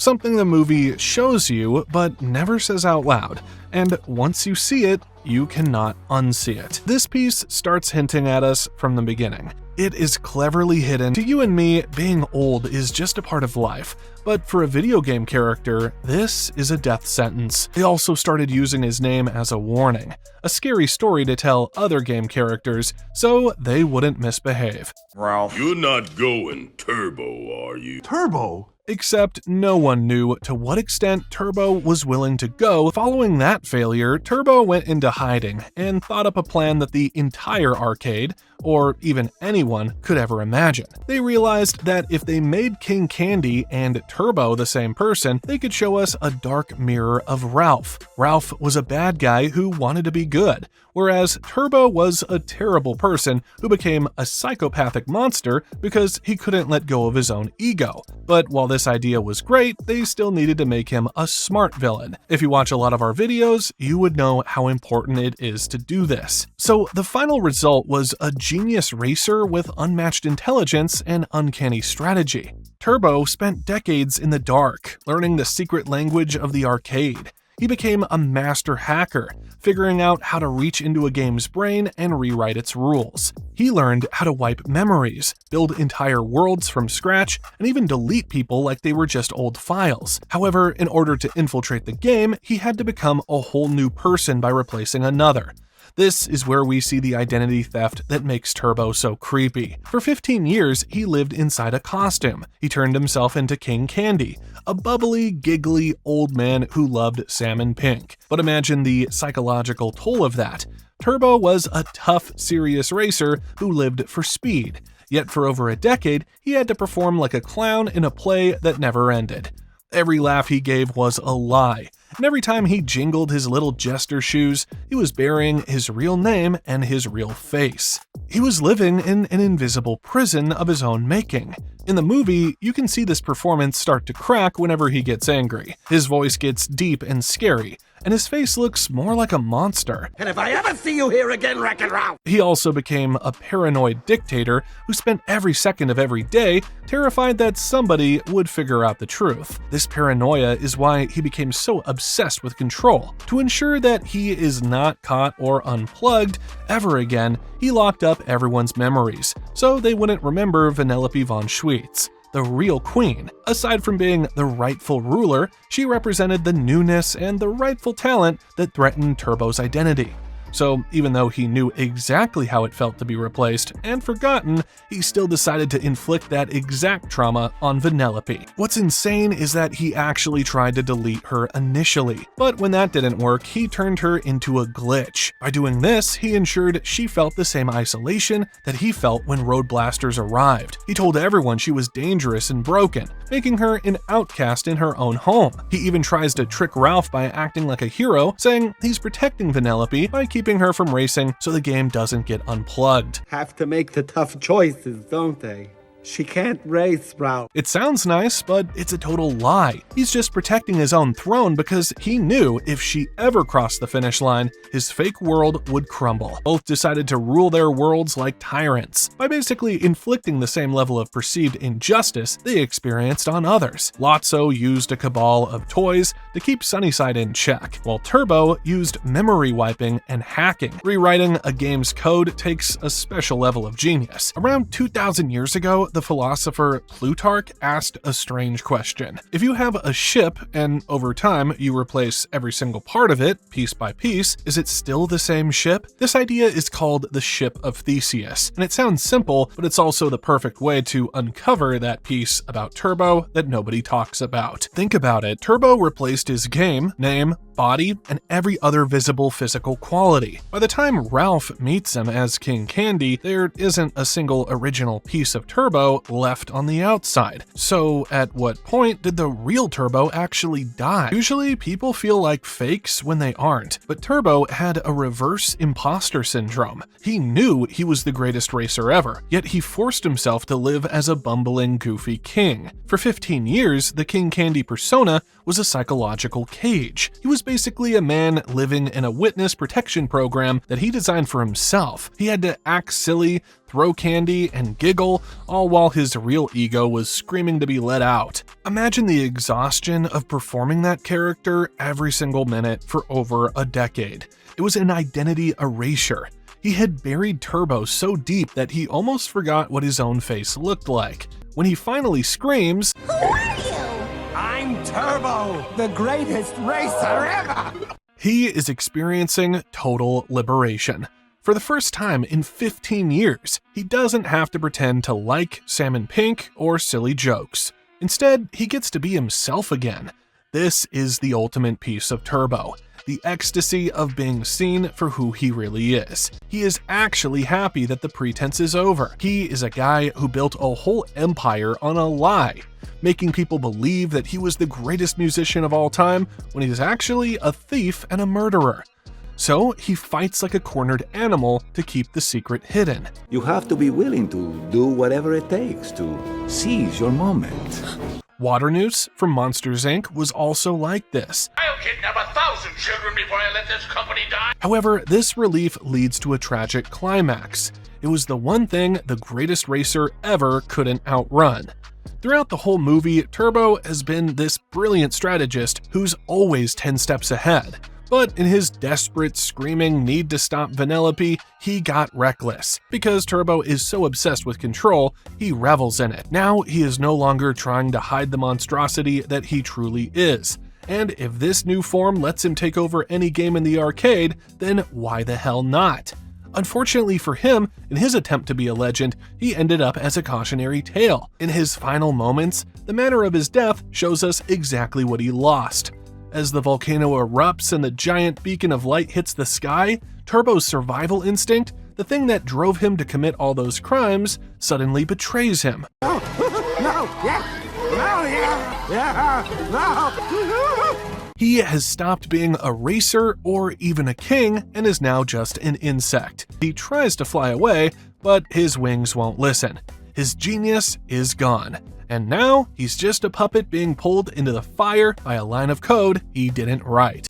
something the movie shows you but never says out loud, and once you see it, you cannot unsee it. This piece starts hinting at us from the beginning. It is cleverly hidden. To you and me, being old is just a part of life, but for a video game character, this is a death sentence. They also started using his name as a warning, a scary story to tell other game characters so they wouldn't misbehave. Ralph. You're not going turbo, are you? Turbo? Except no one knew to what extent Turbo was willing to go. Following that failure, Turbo went into hiding and thought up a plan that the entire arcade, or even anyone, could ever imagine. They realized that if they made King Candy and Turbo the same person, they could show us a dark mirror of Ralph. Ralph was a bad guy who wanted to be good, whereas Turbo was a terrible person who became a psychopathic monster because he couldn't let go of his own ego. But while this idea was great, they still needed to make him a smart villain. If you watch a lot of our videos, you would know how important it is to do this. So the final result was a genius racer with unmatched intelligence and uncanny strategy. Turbo spent decades in the dark, learning the secret language of the arcade. He became a master hacker, figuring out how to reach into a game's brain and rewrite its rules. He learned how to wipe memories, build entire worlds from scratch, and even delete people like they were just old files. However, in order to infiltrate the game, he had to become a whole new person by replacing another. This is where we see the identity theft that makes Turbo so creepy. For 15 years, he lived inside a costume. He turned himself into King Candy, a bubbly, giggly old man who loved salmon pink. But imagine the psychological toll of that. Turbo was a tough, serious racer who lived for speed. Yet for over a decade, he had to perform like a clown in a play that never ended. Every laugh he gave was a lie, and every time he jingled his little jester shoes, he was burying his real name and his real face. He was living in an invisible prison of his own making. In the movie, you can see this performance start to crack whenever he gets angry. His voice gets deep and scary, and his face looks more like a monster. And if I ever see you here again, Wreck-It Ralph! He also became a paranoid dictator who spent every second of every day terrified that somebody would figure out the truth. This paranoia is why he became so obsessed with control. To ensure that he is not caught or unplugged ever again, he locked up everyone's memories, so they wouldn't remember Vanellope von Schweetz, the real queen. Aside from being the rightful ruler, she represented the newness and the rightful talent that threatened Turbo's identity. So even though he knew exactly how it felt to be replaced and forgotten, he still decided to inflict that exact trauma on Vanellope. What's insane is that he actually tried to delete her initially, but when that didn't work, he turned her into a glitch. By doing this, he ensured she felt the same isolation that he felt when Road Blasters arrived. He told everyone she was dangerous and broken, making her an outcast in her own home. He even tries to trick Ralph by acting like a hero, saying he's protecting Vanellope by keeping her from racing so the game doesn't get unplugged. Have to make the tough choices, don't they? She can't race, Ralph. It sounds nice, but it's a total lie. He's just protecting his own throne because he knew if she ever crossed the finish line, his fake world would crumble. Both decided to rule their worlds like tyrants, by basically inflicting the same level of perceived injustice they experienced on others. Lotso used a cabal of toys to keep Sunnyside in check, while Turbo used memory wiping and hacking. Rewriting a game's code takes a special level of genius. Around 2,000 years ago, the philosopher Plutarch asked a strange question. If you have a ship and over time you replace every single part of it, piece by piece, is it still the same ship? This idea is called the ship of Theseus, and it sounds simple, but it's also the perfect way to uncover that piece about Turbo that nobody talks about. Think about it, Turbo replaced his game, name, body, and every other visible physical quality. By the time Ralph meets him as King Candy, there isn't a single original piece of Turbo left on the outside. So at what point did the real Turbo actually die? Usually people feel like fakes when they aren't, but Turbo had a reverse imposter syndrome. He knew he was the greatest racer ever, yet he forced himself to live as a bumbling, goofy king. For 15 years, the King Candy persona was a psychological cage. He was basically a man living in a witness protection program that he designed for himself. He had to act silly, throw candy, and giggle, all while his real ego was screaming to be let out. Imagine the exhaustion of performing that character every single minute for over a decade. It was an identity erasure. He had buried Turbo so deep that he almost forgot what his own face looked like. When he finally screams, Who are you? I'm Turbo, the greatest racer ever! he is experiencing total liberation. For the first time in 15 years, he doesn't have to pretend to like Salmon Pink or silly jokes. Instead, he gets to be himself again. This is the ultimate piece of Turbo. The ecstasy of being seen for who he really is. He is actually happy that the pretense is over. He is a guy who built a whole empire on a lie, making people believe that he was the greatest musician of all time when he's actually a thief and a murderer. So he fights like a cornered animal to keep the secret hidden. You have to be willing to do whatever it takes to seize your moment. Waternoose from Monsters, Inc. was also like this. I'll kidnap 1,000 children before I let this company die. However, this relief leads to a tragic climax. It was the one thing the greatest racer ever couldn't outrun. Throughout the whole movie, Turbo has been this brilliant strategist who's always 10 steps ahead. But in his desperate, screaming need to stop Vanellope, he got reckless. Because Turbo is so obsessed with control, he revels in it. Now he is no longer trying to hide the monstrosity that he truly is. And if this new form lets him take over any game in the arcade, then why the hell not? Unfortunately for him, in his attempt to be a legend, he ended up as a cautionary tale. In his final moments, the manner of his death shows us exactly what he lost. As the volcano erupts and the giant beacon of light hits the sky, Turbo's survival instinct, the thing that drove him to commit all those crimes, suddenly betrays him. No, yeah, no, no. He has stopped being a racer or even a king and is now just an insect. He tries to fly away, but his wings won't listen. His genius is gone. And now he's just a puppet being pulled into the fire by a line of code he didn't write.